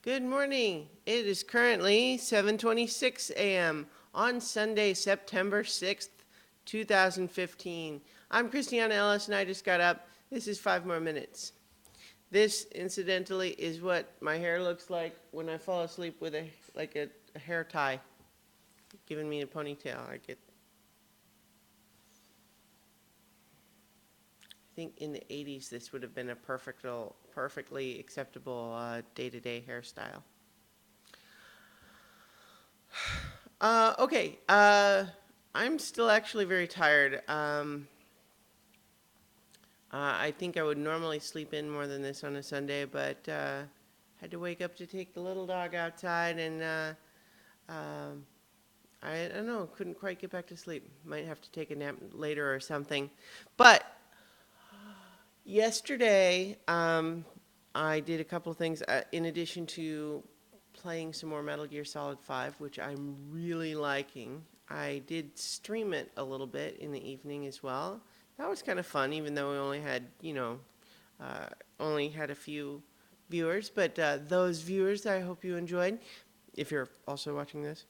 Good morning. It is currently 7:26 a.m. on Sunday, September 6th, 2015. I'm Christiana Ellis and I just got up. This is 5 more minutes. This, incidentally, is what my hair looks like when I fall asleep with a hair tie, giving me a ponytail. I think in the 80s this would have been a perfectly acceptable day-to-day hairstyle. Okay. I'm still actually very tired. I think I would normally sleep in more than this on a Sunday, but had to wake up to take the little dog outside, and I don't know, couldn't quite get back to sleep. Might have to take a nap later or something. But yesterday, I did a couple of things in addition to playing some more Metal Gear Solid 5, which I'm really liking. I did stream it a little bit in the evening as well. That was kind of fun, even though we only had a few viewers. But those viewers, I hope you enjoyed, if you're also watching this.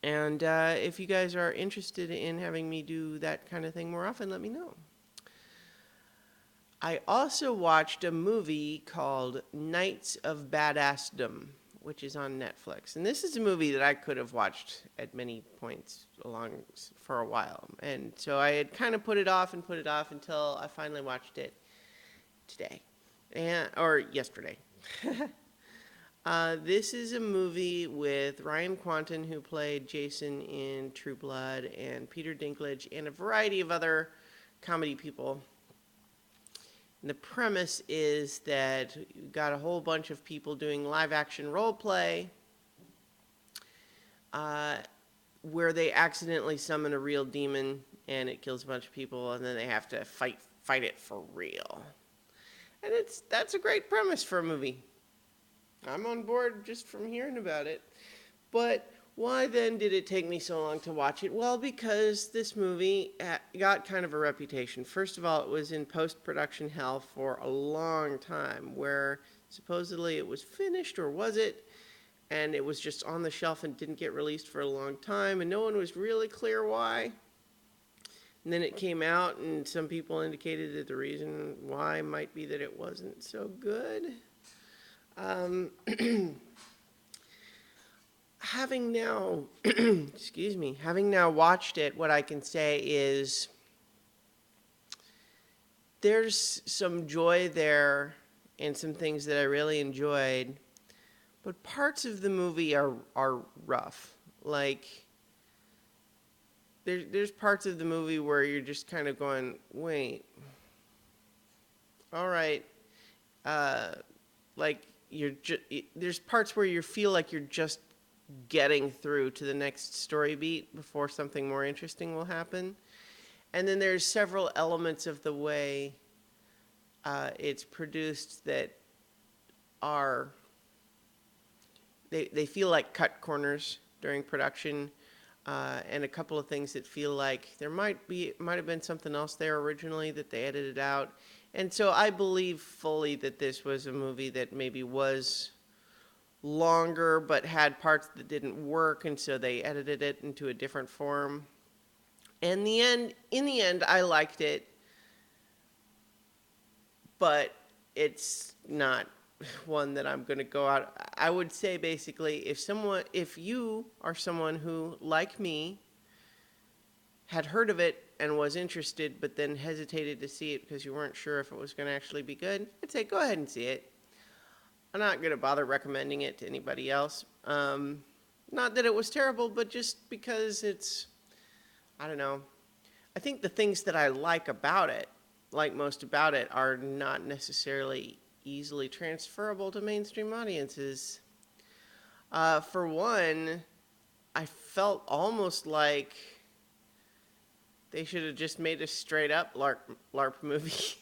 And if you guys are interested in having me do that kind of thing more often, let me know. I also watched a movie called Knights of Badassdom, which is on Netflix. And this is a movie that I could have watched at many points along for a while. And so I had kind of put it off until I finally watched it today, or yesterday. This is a movie with Ryan Quanten, who played Jason in True Blood, and Peter Dinklage, and a variety of other comedy people. And the premise is that you've got a whole bunch of people doing live action role play where they accidentally summon a real demon and it kills a bunch of people, and then they have to fight it for real. And that's a great premise for a movie. I'm on board just from hearing about it. But why then did it take me so long to watch it? Well, because this movie got kind of a reputation. First of all, it was in post-production hell for a long time, where supposedly it was finished, or was it? And it was just on the shelf and didn't get released for a long time, and no one was really clear why. And then it came out, and some people indicated that the reason why might be that it wasn't so good. Having now, having now watched it, what I can say is there's some joy there and some things that I really enjoyed, but parts of the movie are rough. Like, there's parts of the movie where you're just kind of going, wait, all right, there's parts where you feel like you're just getting through to the next story beat before something more interesting will happen. And then there's several elements of the way it's produced that are, they feel like cut corners during production, and a couple of things that feel like there might have been something else there originally that they edited out. And so I believe fully that this was a movie that maybe was longer but had parts that didn't work, and so they edited it into a different form. And in the end, I liked it, but it's not one that I'm going to go out. I would say basically, if you are someone who, like me, had heard of it and was interested, but then hesitated to see it because you weren't sure if it was going to actually be good, I'd say go ahead and see it. I'm not going to bother recommending it to anybody else. Not that it was terrible, but just because I don't know. I think the things that I like most about it, are not necessarily easily transferable to mainstream audiences. For one, I felt almost like they should have just made a straight up LARP movie.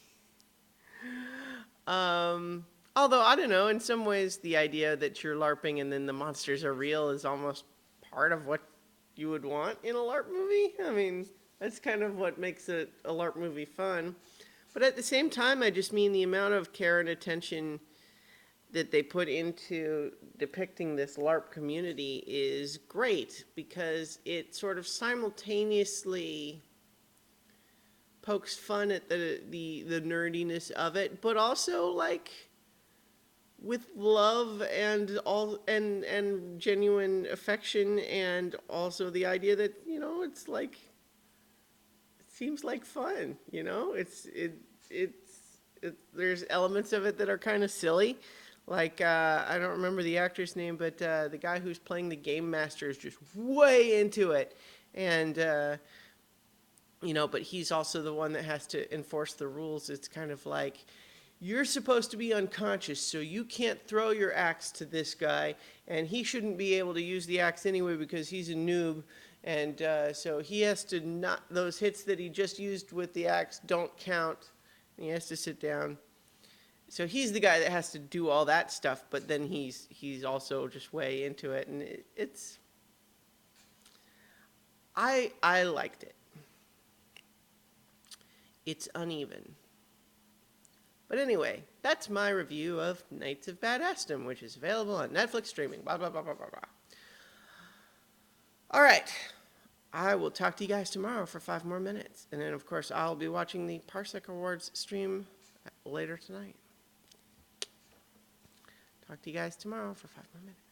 Although, I don't know, in some ways the idea that you're LARPing and then the monsters are real is almost part of what you would want in a LARP movie. I mean, that's kind of what makes a LARP movie fun. But at the same time, I just mean the amount of care and attention that they put into depicting this LARP community is great because it sort of simultaneously pokes fun at the nerdiness of it, but also like with love and all and genuine affection, and also the idea that it's like it seems like fun. There's elements of it that are kind of silly, like I don't remember the actor's name, but the guy who's playing the game master is just way into it, and but he's also the one that has to enforce the rules. It's kind of like, you're supposed to be unconscious, so you can't throw your axe to this guy, and he shouldn't be able to use the axe anyway because he's a noob, and so he has to not, those hits that he just used with the axe don't count, and he has to sit down. So he's the guy that has to do all that stuff, but then he's also just way into it, and I liked it. It's uneven. But anyway, that's my review of Knights of Badassdom, which is available on Netflix streaming. Blah, blah, blah, blah, blah, blah. All right. I will talk to you guys tomorrow for 5 more minutes. And then, of course, I'll be watching the Parsec Awards stream later tonight. Talk to you guys tomorrow for 5 more minutes.